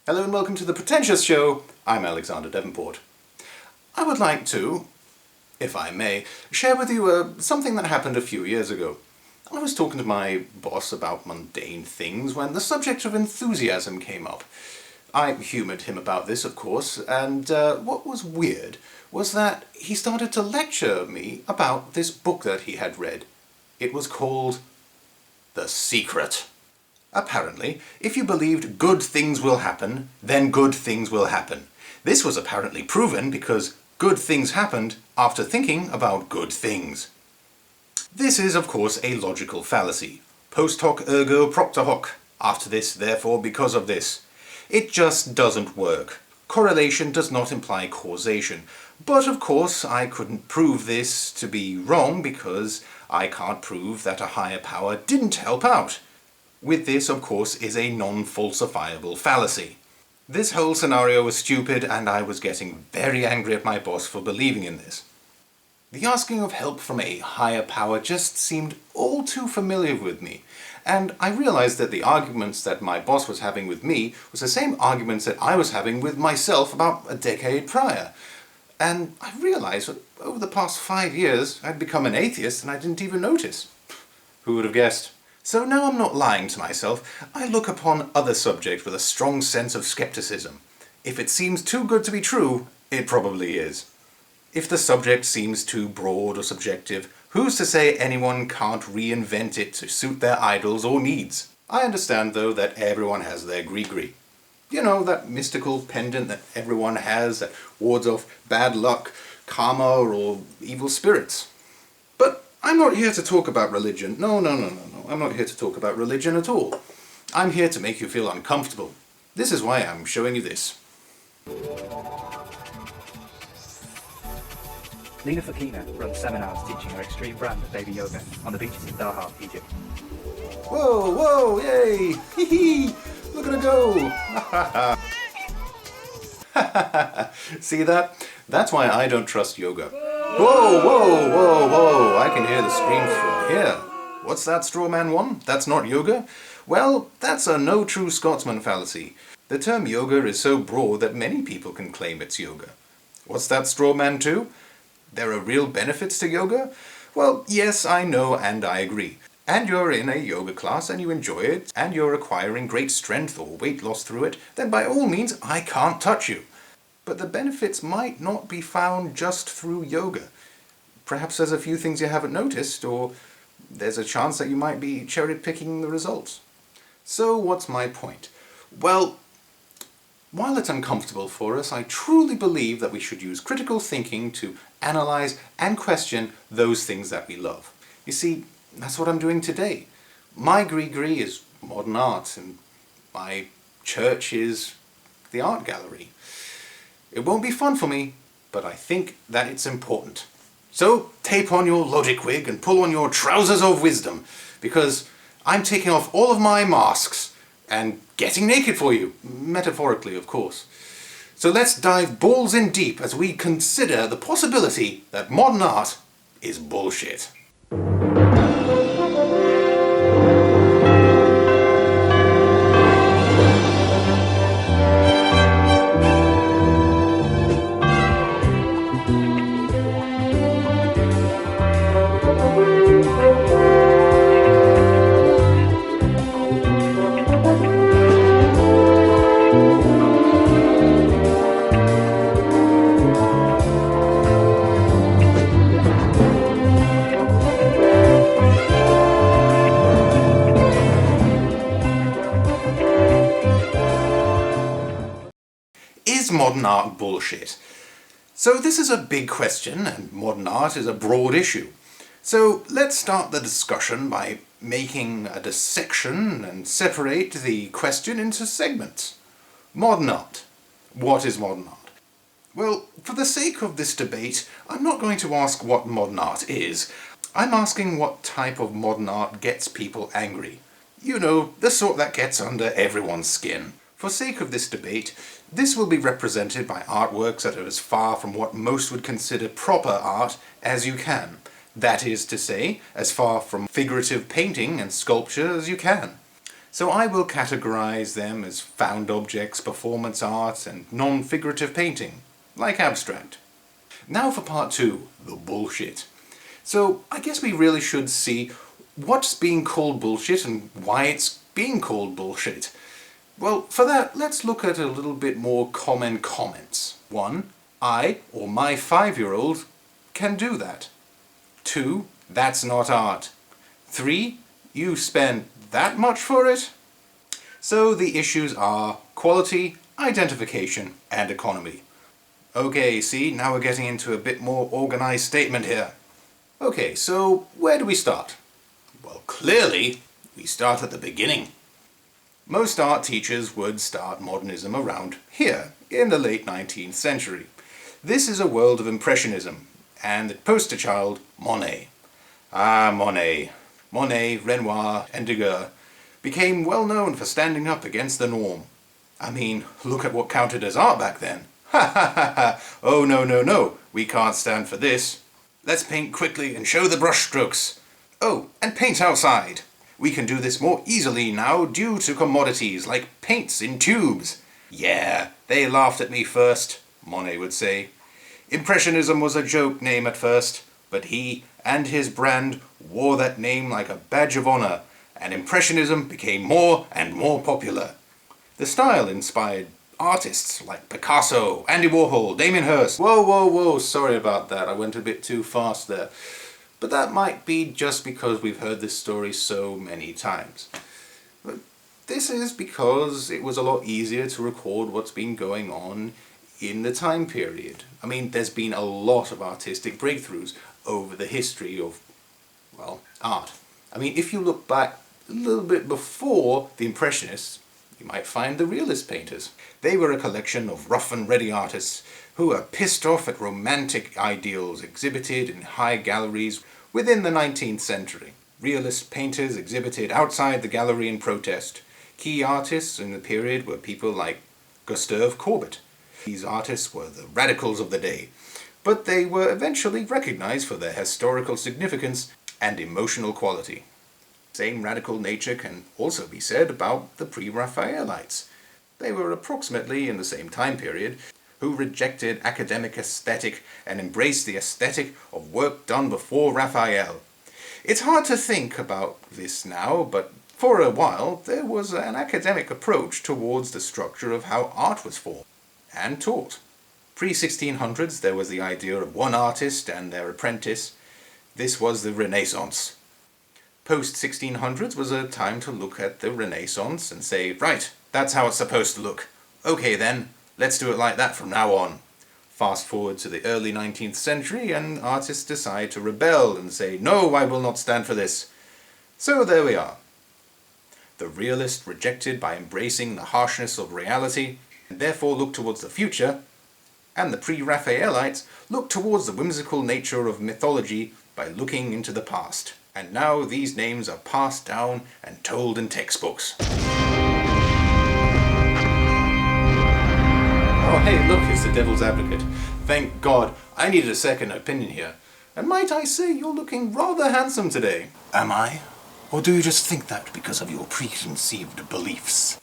Hello and welcome to the Pretentious Show. I'm Alexander Devonport. I would like to, if I may, share with you something that happened a few years ago. I was talking to my boss about mundane things when the subject of enthusiasm came up. I humoured him about this, of course, and what was weird was that he started to lecture me about this book that he had read. It was called The Secret. Apparently, if you believed good things will happen, then good things will happen. This was apparently proven because good things happened after thinking about good things. This is, of course, a logical fallacy. Post hoc ergo propter hoc. After this, therefore, because of this. It just doesn't work. Correlation does not imply causation. But, of course, I couldn't prove this to be wrong because I can't prove that a higher power didn't help out. With this, of course, is a non-falsifiable fallacy. This whole scenario was stupid, and I was getting very angry at my boss for believing in this. The asking of help from a higher power just seemed all too familiar with me, and I realized that the arguments that my boss was having with me was the same arguments that I was having with myself about a decade prior. And I realized that over the past 5 years I'd become an atheist and I didn't even notice. Who would have guessed? So now I'm not lying to myself. I look upon other subjects with a strong sense of skepticism. If it seems too good to be true, it probably is. If the subject seems too broad or subjective, who's to say anyone can't reinvent it to suit their idols or needs? I understand, though, that everyone has their gree-gree. You know, that mystical pendant that everyone has that wards off bad luck, karma, or evil spirits. But I'm not here to talk about religion. No. I'm not here to talk about religion at all. I'm here to make you feel uncomfortable. This is why I'm showing you this. Lena Fakina runs seminars teaching her extreme brand of baby yoga on the beaches of Doha, Egypt. Whoa, yay! Hee hee! Look at her go! See that? That's why I don't trust yoga. Whoa! I can hear the screams from here. What's that straw man one? That's not yoga? Well, that's a no true Scotsman fallacy. The term yoga is so broad that many people can claim it's yoga. What's that straw man two? There are real benefits to yoga? Well, yes, I know and I agree. And you're in a yoga class and you enjoy it, and you're acquiring great strength or weight loss through it, then by all means I can't touch you. But the benefits might not be found just through yoga. Perhaps there's a few things you haven't noticed, or there's a chance that you might be cherry-picking the results. So what's my point? Well, while it's uncomfortable for us, I truly believe that we should use critical thinking to analyze and question those things that we love. You see, that's what I'm doing today. My gree-gree is modern art, and my church is the art gallery. It won't be fun for me, but I think that it's important. So tape on your logic wig and pull on your trousers of wisdom, because I'm taking off all of my masks and getting naked for you, metaphorically, of course. So let's dive balls in deep as we consider the possibility that modern art is bullshit. Is modern art bullshit? So this is a big question, and modern art is a broad issue. So let's start the discussion by making a dissection and separate the question into segments. Modern art. What is modern art? Well, for the sake of this debate, I'm not going to ask what modern art is. I'm asking what type of modern art gets people angry. You know, the sort that gets under everyone's skin. For sake of this debate, this will be represented by artworks that are as far from what most would consider proper art as you can. That is to say, as far from figurative painting and sculpture as you can. So I will categorize them as found objects, performance art, and non-figurative painting, like abstract. Now for part 2, the bullshit. So I guess we really should see what's being called bullshit and why it's being called bullshit. Well, for that, let's look at a little bit more common comments. 1. I, or my 5-year-old, can do that. 2. That's not art. 3. You spend that much for it? So the issues are quality, identification, and economy. Okay, see, now we're getting into a bit more organized statement here. Okay, so where do we start? Well, clearly, we start at the beginning. Most art teachers would start modernism around here, in the late 19th century. This is a world of Impressionism, and the poster child, Monet. Ah, Monet. Monet, Renoir, and Degas became well known for standing up against the norm. I mean, look at what counted as art back then. Ha ha ha ha! Oh no no no, we can't stand for this. Let's paint quickly and show the brushstrokes. Oh, and paint outside. We can do this more easily now due to commodities like paints in tubes. Yeah, they laughed at me first, Monet would say. Impressionism was a joke name at first, but he and his brand wore that name like a badge of honor, and Impressionism became more and more popular. The style inspired artists like Picasso, Andy Warhol, Damien Hirst. Whoa, whoa, whoa, sorry about that, I went a bit too fast there. But that might be just because we've heard this story so many times. But this is because it was a lot easier to record what's been going on in the time period. I mean, there's been a lot of artistic breakthroughs over the history of, well, art. I mean, if you look back a little bit before the Impressionists, you might find the realist painters. They were a collection of rough and ready artists who were pissed off at romantic ideals exhibited in high galleries within the 19th century. Realist painters exhibited outside the gallery in protest. Key artists in the period were people like Gustave Courbet. These artists were the radicals of the day, but they were eventually recognized for their historical significance and emotional quality. Same radical nature can also be said about the pre-Raphaelites. They were approximately in the same time period, who rejected academic aesthetic and embraced the aesthetic of work done before Raphael. It's hard to think about this now, but for a while there was an academic approach towards the structure of how art was formed and taught. Pre-1600s there was the idea of one artist and their apprentice. This was the Renaissance. Post-1600s was a time to look at the Renaissance and say, right, that's how it's supposed to look. Okay then, let's do it like that from now on. Fast forward to the early 19th century and artists decide to rebel and say, no, I will not stand for this. So there we are. The realist rejected by embracing the harshness of reality and therefore looked towards the future, and the pre-Raphaelites looked towards the whimsical nature of mythology by looking into the past. And now these names are passed down and told in textbooks. Oh hey, look, it's the devil's advocate. Thank God, I needed a second opinion here. And might I say, you're looking rather handsome today. Am I? Or do you just think that because of your preconceived beliefs?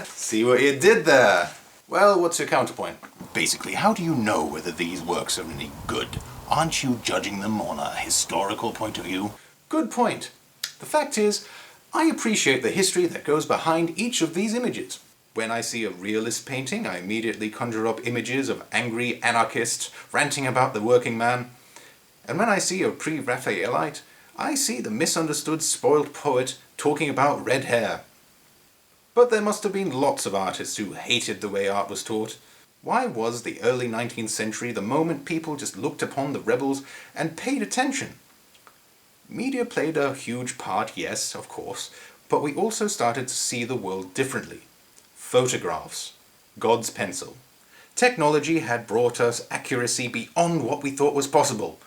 See what you did there? Well, what's your counterpoint? Basically, how do you know whether these works are any good? Aren't you judging them on a historical point of view? Good point. The fact is, I appreciate the history that goes behind each of these images. When I see a realist painting, I immediately conjure up images of angry anarchists ranting about the working man. And when I see a pre-Raphaelite, I see the misunderstood spoilt poet talking about red hair. But there must have been lots of artists who hated the way art was taught. Why was the early 19th century the moment people just looked upon the rebels and paid attention? Media played a huge part, yes, of course, but we also started to see the world differently. Photographs. God's pencil. Technology had brought us accuracy beyond what we thought was possible.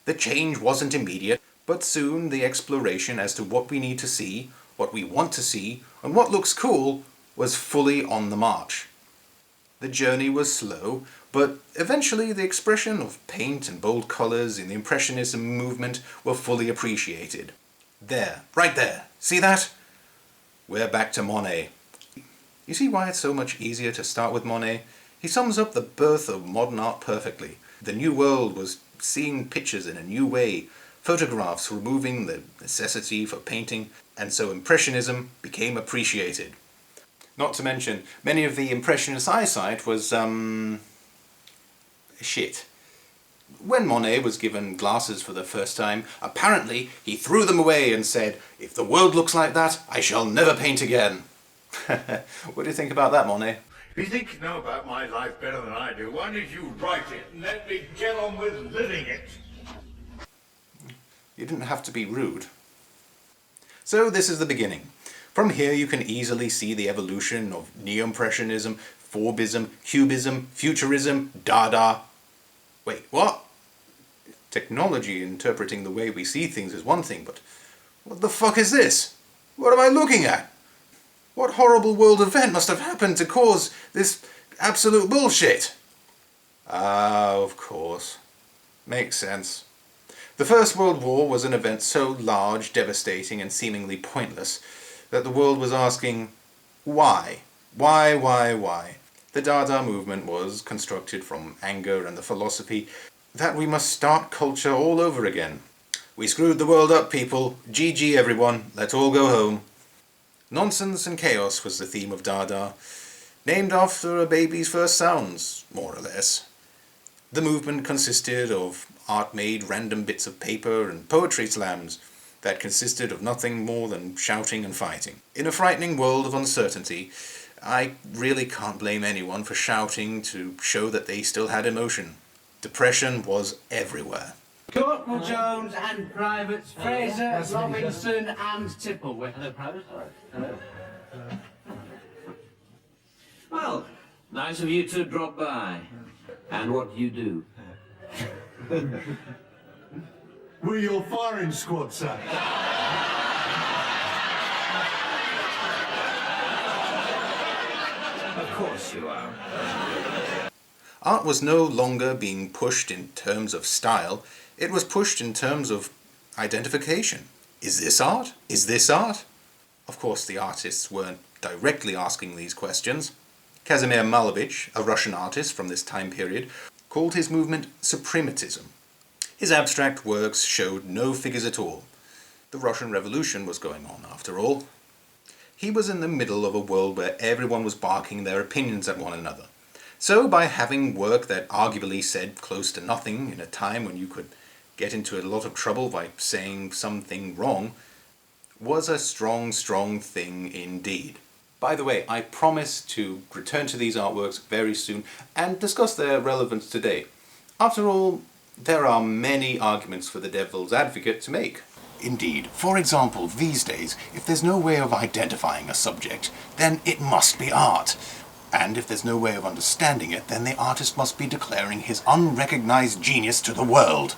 The change wasn't immediate, but soon the exploration as to what we need to see, what we want to see, and what looks cool was fully on the march. The journey was slow, but eventually the expression of paint and bold colours in the Impressionism movement were fully appreciated. There, right there, see that? We're back to Monet. You see why it's so much easier to start with Monet? He sums up the birth of modern art perfectly. The New World was seeing pictures in a new way, photographs removing the necessity for painting, and so Impressionism became appreciated. Not to mention, many of the Impressionist eyesight was, shit. When Monet was given glasses for the first time, apparently he threw them away and said, "If the world looks like that, I shall never paint again." What do you think about that, Monet? If you think you know about my life better than I do, why don't you write it and let me get on with living it? You didn't have to be rude. So this is the beginning. From here you can easily see the evolution of Neo-Impressionism, Forbism, Cubism, Futurism, Dada. Wait, what? Technology interpreting the way we see things is one thing, but what the fuck is this? What am I looking at? What horrible world event must have happened to cause this absolute bullshit? Ah, of course. Makes sense. The First World War was an event so large, devastating, and seemingly pointless that the world was asking, why? Why? The Dada movement was constructed from anger and the philosophy that we must start culture all over again. We screwed the world up, people. GG everyone, let's all go home. Nonsense and chaos was the theme of Dada, named after a baby's first sounds, more or less. The movement consisted of art-made random bits of paper and poetry slams that consisted of nothing more than shouting and fighting. In a frightening world of uncertainty, I really can't blame anyone for shouting to show that they still had emotion. Depression was everywhere. Corporal Jones and Privates Fraser, Robinson and Tipple. Hello, Private. Hello. Well, nice of you to drop by. And what do you do? We're your firing squad, sir. Of course you are. Art was no longer being pushed in terms of style, it was pushed in terms of identification. Is this art? Is this art? Of course the artists weren't directly asking these questions. Kazimir Malevich, a Russian artist from this time period, called his movement suprematism. His abstract works showed no figures at all. The Russian Revolution was going on, after all. He was in the middle of a world where everyone was barking their opinions at one another. So by having work that arguably said close to nothing in a time when you could get into a lot of trouble by saying something wrong, was a strong thing indeed. By the way, I promise to return to these artworks very soon and discuss their relevance today. After all, there are many arguments for the devil's advocate to make. Indeed, for example, these days, if there's no way of identifying a subject, then it must be art. And if there's no way of understanding it, then the artist must be declaring his unrecognized genius to the world.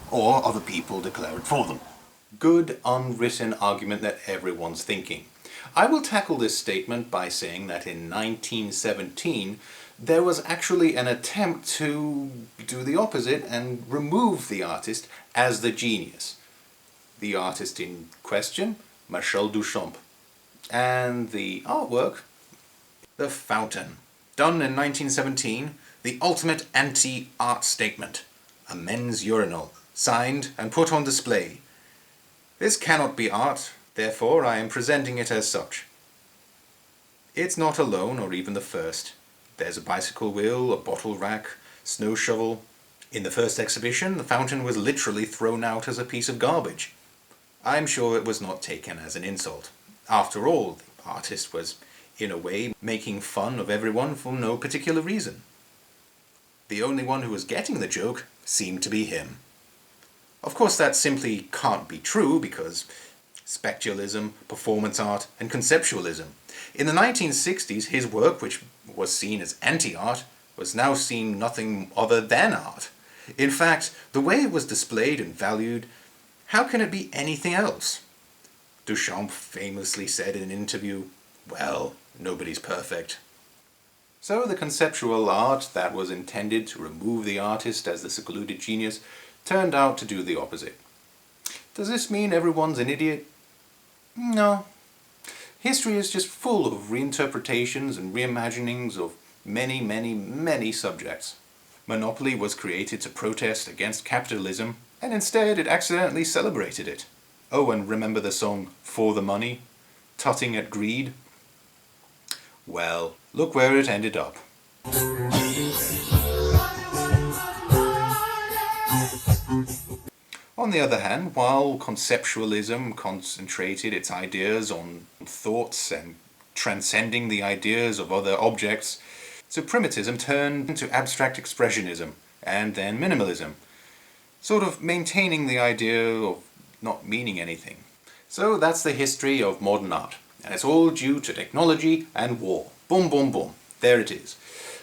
Or other people declare it for them. Good, unwritten argument that everyone's thinking. I will tackle this statement by saying that in 1917, there was actually an attempt to do the opposite and remove the artist as the genius. The artist in question, Marcel Duchamp. And the artwork, The Fountain. Done in 1917, the ultimate anti-art statement. A men's urinal, signed and put on display. This cannot be art, therefore I am presenting it as such. It's not alone or even the first. There's a bicycle wheel, a bottle rack, snow shovel. In the first exhibition, the fountain was literally thrown out as a piece of garbage. I'm sure it was not taken as an insult. After all, the artist was, in a way, making fun of everyone for no particular reason. The only one who was getting the joke seemed to be him. Of course, that simply can't be true because spectralism, performance art, and conceptualism. In the 1960s, his work, which was seen as anti-art, was now seen nothing other than art. In fact, the way it was displayed and valued, how can it be anything else? Duchamp famously said in an interview, "Well, nobody's perfect." So the conceptual art that was intended to remove the artist as the secluded genius turned out to do the opposite. Does this mean everyone's an idiot? No. History is just full of reinterpretations and reimaginings of many, many, many subjects. Monopoly was created to protest against capitalism, and instead it accidentally celebrated it. Oh, and remember the song For the Money? Tutting at greed? Well, look where it ended up. On the other hand, while conceptualism concentrated its ideas on thoughts and transcending the ideas of other objects, suprematism turned into abstract expressionism and then minimalism, sort of maintaining the idea of not meaning anything. So that's the history of modern art, and it's all due to technology and war. Boom, boom, boom. There it is.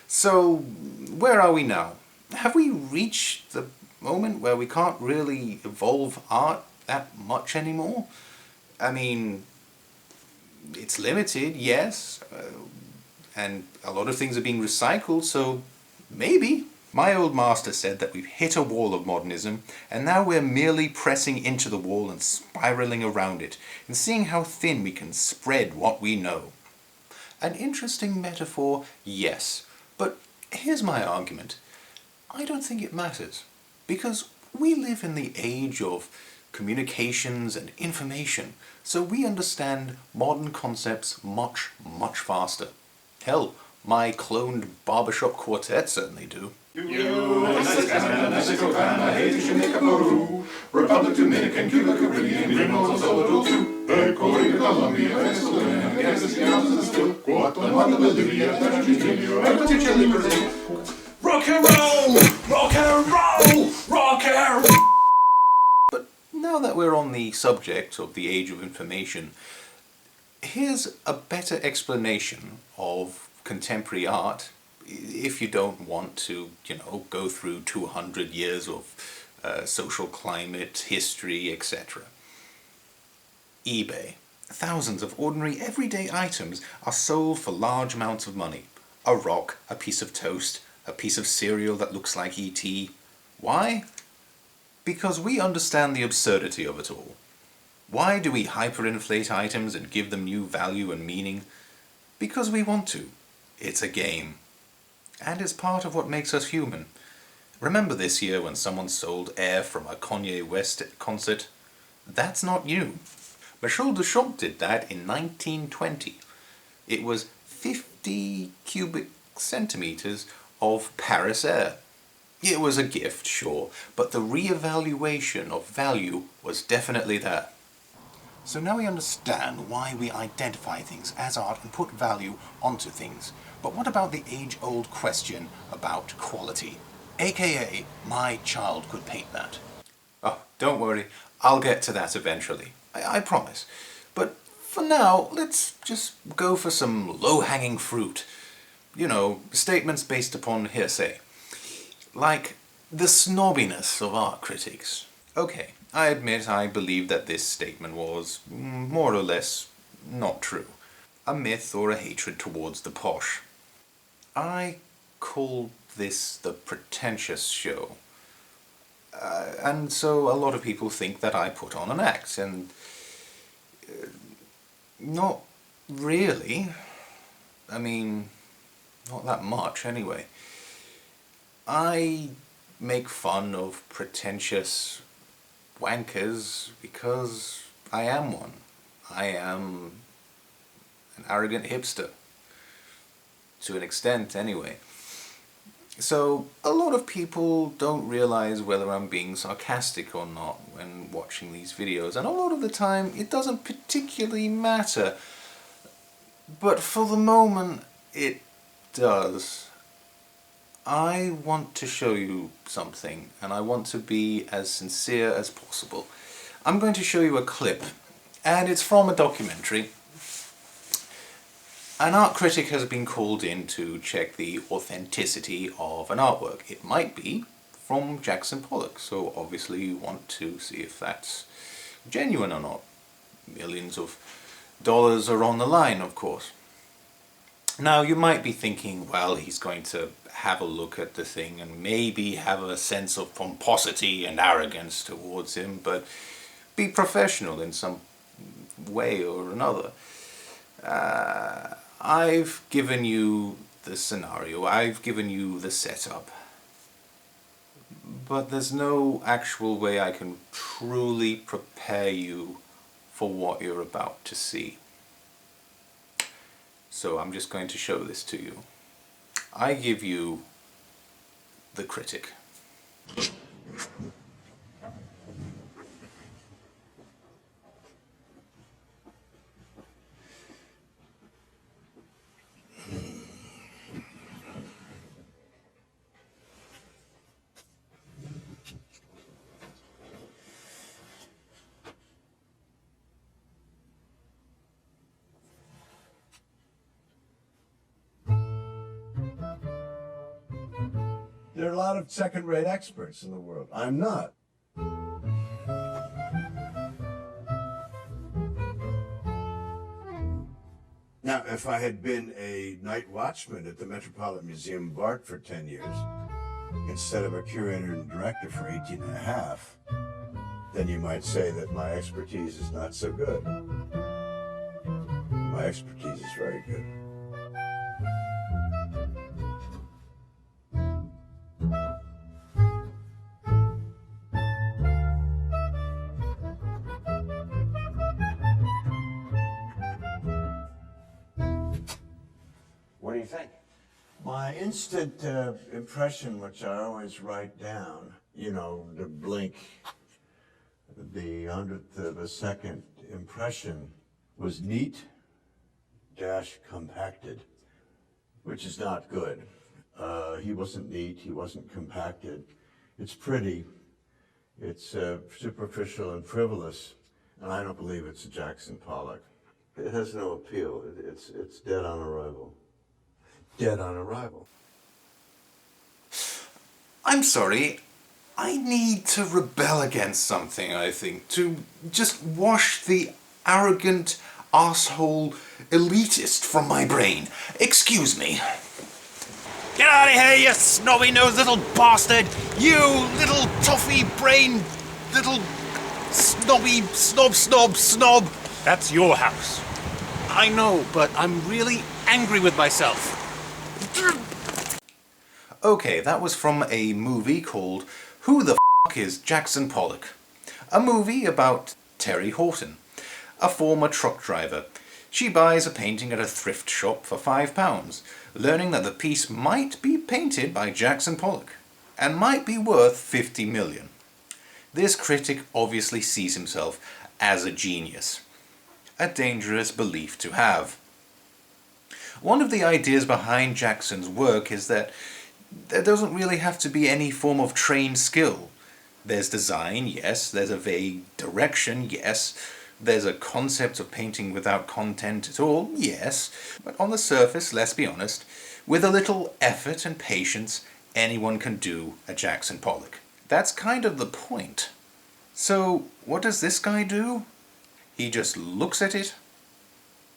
So, where are we now? Have we reached the moment where we can't really evolve art that much anymore? I mean, it's limited, yes, and a lot of things are being recycled, so maybe. My old master said that we've hit a wall of modernism, and now we're merely pressing into the wall and spiraling around it, and seeing how thin we can spread what we know. An interesting metaphor, yes, but here's my argument. I don't think it matters, because we live in the age of communications and information, so we understand modern concepts much, much faster. Hell, my cloned barbershop quartet certainly do. Mexico, Ghana, Haiti, Jamaica, Peru, Republic, Dominican, Cuba, Caribbean, Grenada, Salvador, too. Costa, Colombia, Venezuela, Kansas, Kansas, still, Guatemala, Bolivia, Argentina, Chile, Brazil. Rock and roll! Rock and roll! Rock and roll! But now that we're on the subject of the age of information, here's a better explanation of contemporary art, if you don't want to, go through 200 years of social climate, history, etc. eBay. Thousands of ordinary, everyday items are sold for large amounts of money. A rock, a piece of toast, a piece of cereal that looks like E.T. Why? Because we understand the absurdity of it all. Why do we hyperinflate items and give them new value and meaning? Because we want to. It's a game. And it's part of what makes us human. Remember this year when someone sold air from a Kanye West concert? That's not you. Michel Duchamp did that in 1920. It was 50 cubic centimeters of Paris air. It was a gift, sure, but the re-evaluation of value was definitely there. So now we understand why we identify things as art and put value onto things. But what about the age-old question about quality? AKA, my child could paint that. Oh, don't worry, I'll get to that eventually. I promise. But for now, let's just go for some low-hanging fruit. Statements based upon hearsay. Like the snobbiness of art critics. Okay, I admit I believe that this statement was more or less not true. A myth or a hatred towards the posh. I call this the pretentious show. And so a lot of people think that I put on an act, and not really. I mean, not that much anyway. I make fun of pretentious wankers because I am one. I am an arrogant hipster. To an extent, anyway. So, a lot of people don't realize whether I'm being sarcastic or not when watching these videos, and a lot of the time it doesn't particularly matter. But for the moment, it does. I want to show you something, and I want to be as sincere as possible. I'm going to show you a clip, and it's from a documentary. An art critic has been called in to check the authenticity of an artwork. It might be from Jackson Pollock, so obviously you want to see if that's genuine or not. Millions of dollars are on the line, of course. Now, you might be thinking, well, he's going to have a look at the thing and maybe have a sense of pomposity and arrogance towards him, but be professional in some way or another. I've given you the scenario, I've given you the setup, but there's no actual way I can truly prepare you for what you're about to see. So I'm just going to show this to you. I give you the critic. There are a lot of second-rate experts in the world. I'm not. Now, if I had been a night watchman at the Metropolitan Museum of Art for 10 years, instead of a curator and director for 18 and a half, then you might say that my expertise is not so good. My expertise is very good. What do you think? My instant impression, which I always write down, you know, the blink, the 100th of a second impression, was neat dash compacted, which is not good. He wasn't neat, he wasn't compacted. It's pretty, it's superficial and frivolous, and I don't believe it's a Jackson Pollock. It has no appeal. It's dead on arrival. Dead on arrival. I'm sorry, I need to rebel against something, I think, to just wash the arrogant asshole elitist from my brain. Excuse me. Get out of here, you snobby-nosed little bastard! You little toffee-brained little snobby snob! That's your house. I know, but I'm really angry with myself. Okay, that was from a movie called Who the F*** is Jackson Pollock? A movie about Terry Horton, a former truck driver. She buys a painting at a thrift shop for £5, learning that the piece might be painted by Jackson Pollock and might be worth 50 million. This critic obviously sees himself as a genius. A dangerous belief to have. One of the ideas behind Jackson's work is that there doesn't really have to be any form of trained skill. There's design, yes. There's a vague direction, yes. There's a concept of painting without content at all, yes. But on the surface, let's be honest, with a little effort and patience, anyone can do a Jackson Pollock. That's kind of the point. So, what does this guy do? He just looks at it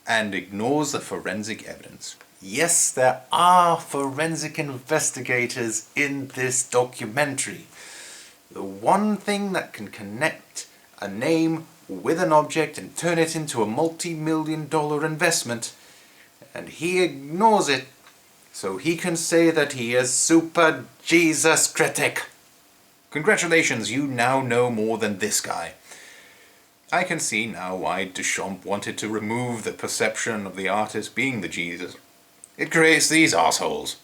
and ignores the forensic evidence. Yes, there are forensic investigators in this documentary. The one thing that can connect a name with an object and turn it into a multi-million-dollar investment, and he ignores it, so he can say that he is Super Jesus Critic. Congratulations, you now know more than this guy. I can see now why Duchamp wanted to remove the perception of the artist being the Jesus. It creates these assholes.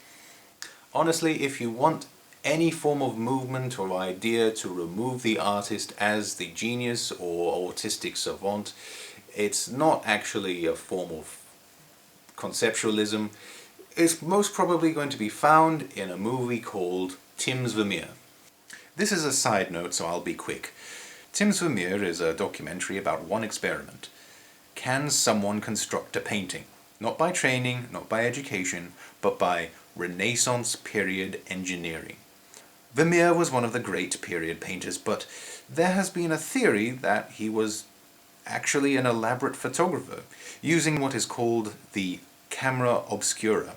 Honestly, if you want any form of movement or idea to remove the artist as the genius or autistic savant, it's not actually a form of conceptualism. It's most probably going to be found in a movie called Tim's Vermeer. This is a side note, so I'll be quick. Tim's Vermeer is a documentary about one experiment. Can someone construct a painting? Not by training, not by education, but by Renaissance period engineering. Vermeer was one of the great period painters, but there has been a theory that he was actually an elaborate photographer, using what is called the camera obscura.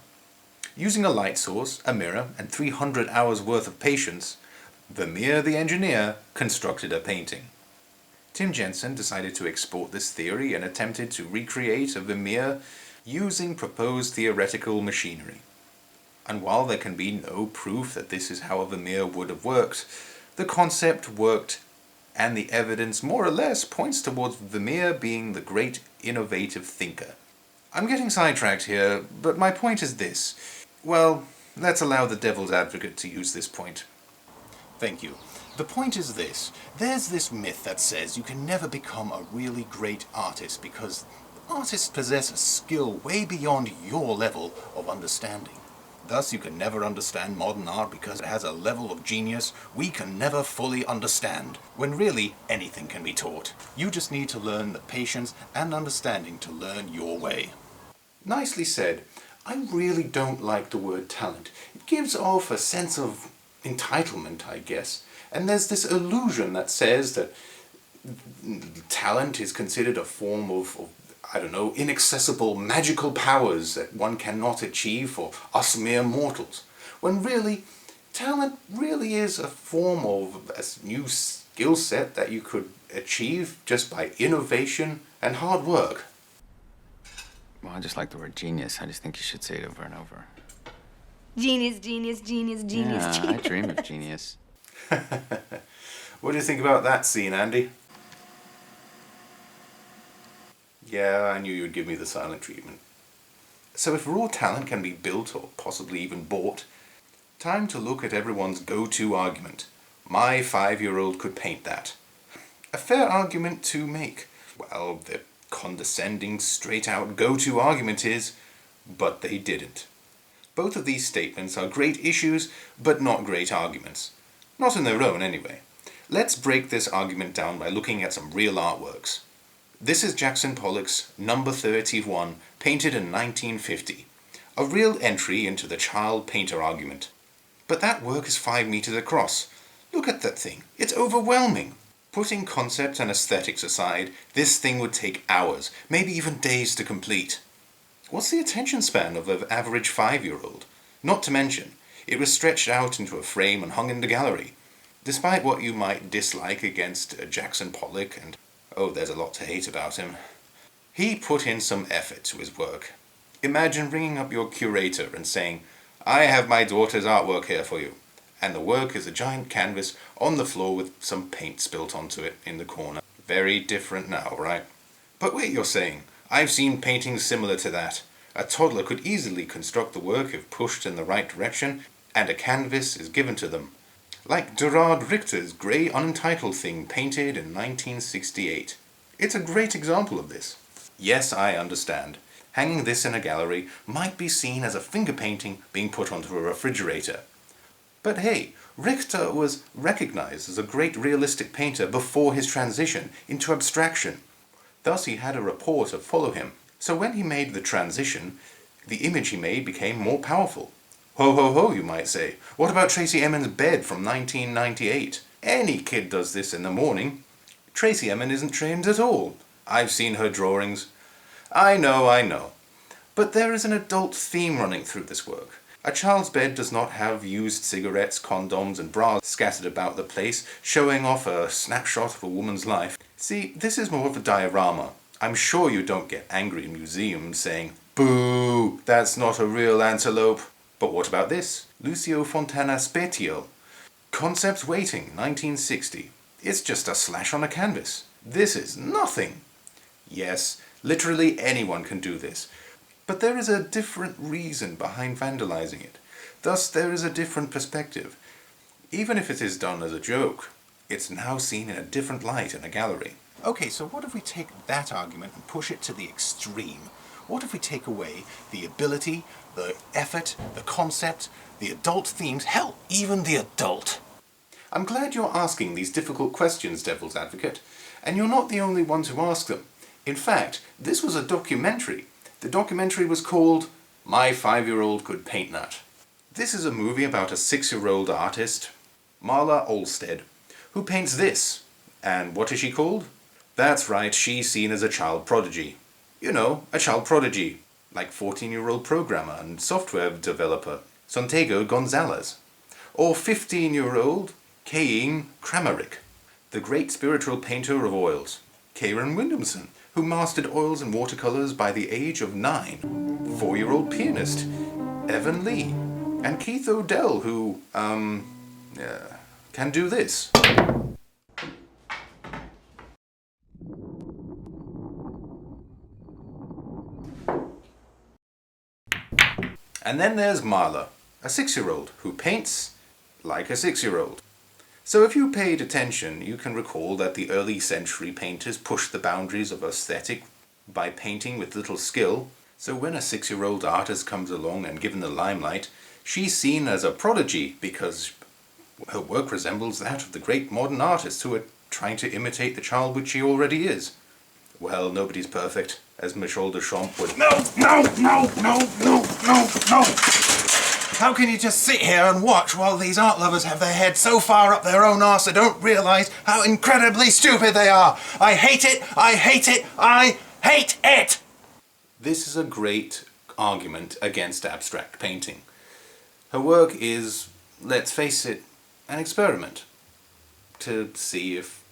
Using a light source, a mirror, and 300 hours worth of patience, Vermeer the engineer constructed a painting. Tim Jensen decided to export this theory and attempted to recreate a Vermeer using proposed theoretical machinery. And while there can be no proof that this is how a Vermeer would have worked, the concept worked, and the evidence more or less points towards Vermeer being the great innovative thinker. I'm getting sidetracked here, but my point is this. Well, let's allow the devil's advocate to use this point. Thank you. The point is this. There's this myth that says you can never become a really great artist because artists possess a skill way beyond your level of understanding. Thus, you can never understand modern art because it has a level of genius we can never fully understand, when really anything can be taught. You just need to learn the patience and understanding to learn your way. Nicely said. I really don't like the word talent. It gives off a sense of entitlement, I guess. And there's this illusion that says that talent is considered a form of inaccessible magical powers that one cannot achieve for us mere mortals. When really, talent really is a form of a new skill set that you could achieve just by innovation and hard work. Well, I just like the word genius. I just think you should say it over and over. Genius, genius, genius, genius, Yeah, genius. I dream of genius. What do you think about that scene, Andy? Yeah, I knew you would give me the silent treatment. So if raw talent can be built or possibly even bought, time to look at everyone's go-to argument. My 5-year-old could paint that. A fair argument to make. Well, the condescending, straight-out go-to argument is, but they didn't. Both of these statements are great issues, but not great arguments. Not in their own, anyway. Let's break this argument down by looking at some real artworks. This is Jackson Pollock's Number 31, painted in 1950. A real entry into the child painter argument. But that work is 5 meters across. Look at that thing. It's overwhelming. Putting concept and aesthetics aside, this thing would take hours, maybe even days to complete. What's the attention span of an average 5-year-old? Not to mention, it was stretched out into a frame and hung in the gallery. Despite what you might dislike against Jackson Pollock, and oh, there's a lot to hate about him, he put in some effort to his work. Imagine ringing up your curator and saying, I have my daughter's artwork here for you. And the work is a giant canvas on the floor with some paint spilt onto it in the corner. Very different now, right? But wait, you're saying, I've seen paintings similar to that. A toddler could easily construct the work if pushed in the right direction, and a canvas is given to them. Like Gerard Richter's grey Untitled thing painted in 1968. It's a great example of this. Yes, I understand. Hanging this in a gallery might be seen as a finger painting being put onto a refrigerator. But hey, Richter was recognized as a great realistic painter before his transition into abstraction. Thus he had a rapport to follow him. So when he made the transition, the image he made became more powerful. Ho ho ho, you might say. What about Tracey Emin's bed from 1998? Any kid does this in the morning. Tracey Emin isn't trained at all. I've seen her drawings. I know. But there is an adult theme running through this work. A child's bed does not have used cigarettes, condoms, and bras scattered about the place, showing off a snapshot of a woman's life. See, this is more of a diorama. I'm sure you don't get angry in museums saying, boo, that's not a real antelope. But what about this? Lucio Fontana Spetio. Concepts Waiting, 1960. It's just a slash on a canvas. This is nothing. Yes, literally anyone can do this. But there is a different reason behind vandalizing it. Thus, there is a different perspective. Even if it is done as a joke, it's now seen in a different light in a gallery. Okay, so what if we take that argument and push it to the extreme? What if we take away the ability, the effort, the concept, the adult themes, hell, even the adult? I'm glad you're asking these difficult questions, Devil's Advocate, and you're not the only one to ask them. In fact, this was a documentary. The documentary was called My 5-Year-Old Could Paint That. This is a movie about a 6-year-old artist, Marla Olsted, who paints this. And what is she called? That's right, she's seen as a child prodigy. You know, a child prodigy. like 14-year-old programmer and software developer Santiago Gonzalez, or 15-year-old Kane Kramaric, the great spiritual painter of oils, Karen Williamson, who mastered oils and watercolors by the age of 9, 4-year-old pianist Evan Lee, and Keith Odell, who, can do this. And then there's Marla, a 6-year-old who paints like a 6-year-old. So if you paid attention, you can recall that the early century painters pushed the boundaries of aesthetic by painting with little skill. So when a 6-year-old artist comes along and given the limelight, she's seen as a prodigy because her work resembles that of the great modern artists who are trying to imitate the child which she already is. Well, nobody's perfect, as Michel Duchamp would. No! How can you just sit here and watch while these art lovers have their head so far up their own arse they don't realise how incredibly stupid they are? I hate it! I hate it! I hate it! This is a great argument against abstract painting. Her work is, let's face it, an experiment to see if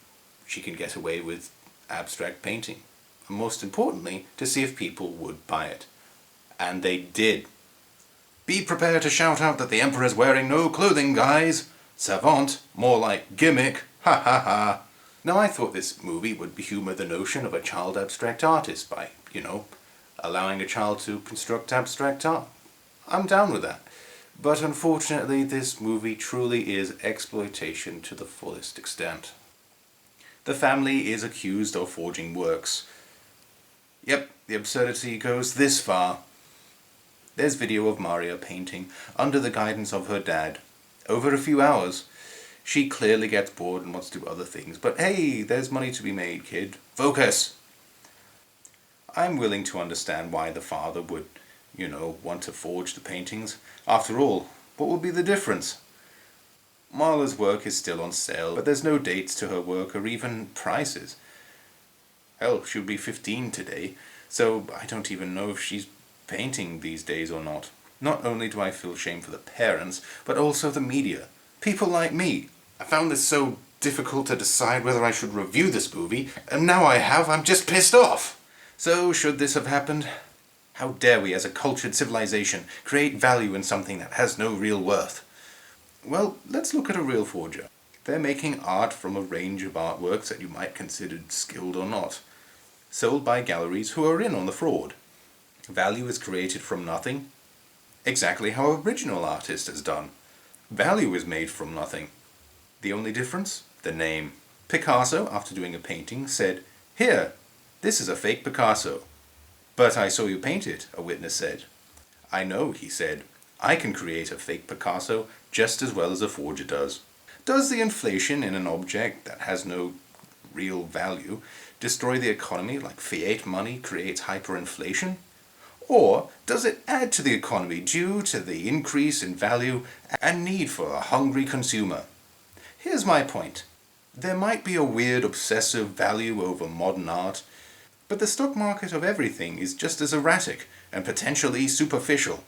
she can get away with abstract painting. And most importantly, to see if people would buy it. And they did. Be prepared to shout out that the Emperor's wearing no clothing, guys. Savant, more like gimmick. Ha ha ha. Now I thought this movie would humour the notion of a child abstract artist by, allowing a child to construct abstract art. I'm down with that. But unfortunately, this movie truly is exploitation to the fullest extent. The family is accused of forging works. Yep, the absurdity goes this far. There's video of Maria painting under the guidance of her dad. Over a few hours. She clearly gets bored and wants to do other things, but hey, there's money to be made, kid. Focus! I'm willing to understand why the father would, want to forge the paintings. After all, what would be the difference? Marla's work is still on sale, but there's no dates to her work or even prices. Hell, she would be 15 today, so I don't even know if she's painting these days or not. Not only do I feel shame for the parents, but also the media. People like me. I found this so difficult to decide whether I should review this movie, and now I have, I'm just pissed off. So, should this have happened? How dare we, as a cultured civilization, create value in something that has no real worth? Well, let's look at a real forger. They're making art from a range of artworks that you might consider skilled or not, sold by galleries who are in on the fraud. Value is created from nothing, exactly how an original artist has done. Value is made from nothing. The only difference? The name. Picasso, after doing a painting, said, "Here, this is a fake Picasso." "But I saw you paint it," a witness said. "I know," he said. "I can create a fake Picasso just as well as a forger does." Does the inflation in an object that has no real value destroy the economy like fiat money creates hyperinflation? Or does it add to the economy due to the increase in value and need for a hungry consumer? Here's my point. There might be a weird obsessive value over modern art, but the stock market of everything is just as erratic and potentially superficial.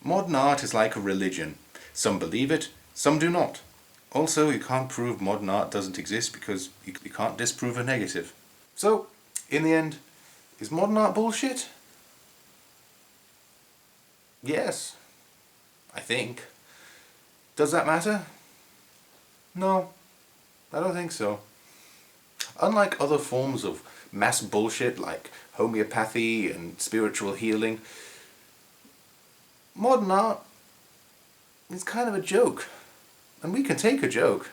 Modern art is like a religion. Some believe it, some do not. Also, you can't prove modern art doesn't exist because you can't disprove a negative. So, in the end, is modern art bullshit? Yes, I think. Does that matter? No, I don't think so. Unlike other forms of mass bullshit like homeopathy and spiritual healing, modern art is kind of a joke, and we can take a joke.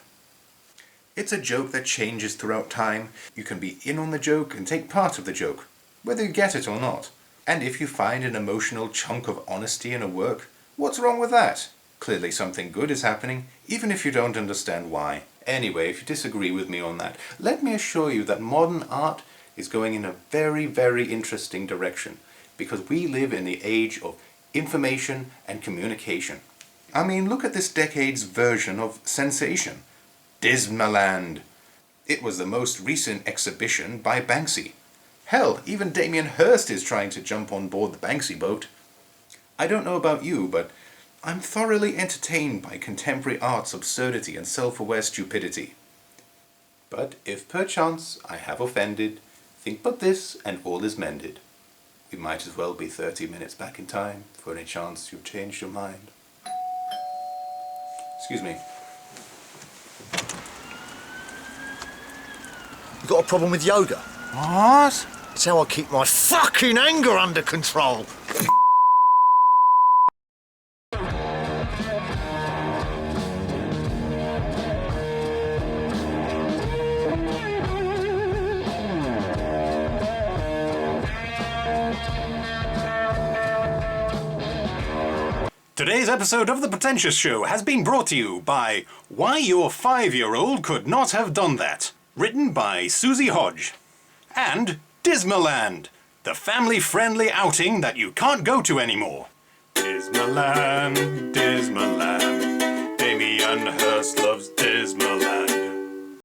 It's a joke that changes throughout time. You can be in on the joke and take part of the joke, whether you get it or not. And if you find an emotional chunk of honesty in a work, what's wrong with that? Clearly something good is happening, even if you don't understand why. Anyway, if you disagree with me on that, let me assure you that modern art is going in a very, very interesting direction, because we live in the age of information and communication. I mean, look at this decade's version of sensation. Dismaland. It was the most recent exhibition by Banksy. Hell, even Damien Hirst is trying to jump on board the Banksy boat. I don't know about you, but I'm thoroughly entertained by contemporary art's absurdity and self-aware stupidity. But if perchance I have offended, think but this and all is mended. We might as well be 30 minutes back in time for any chance you've changed your mind. Excuse me. You got a problem with yoga? What? It's how I keep my fucking anger under control. Today's episode of The Pretentious Show has been brought to you by Why Your 5-Year-Old Could Not Have Done That, written by Susie Hodge, and Dismaland, the family-friendly outing that you can't go to anymore. Dismaland, Dismaland, Damien Hirst loves Dismaland.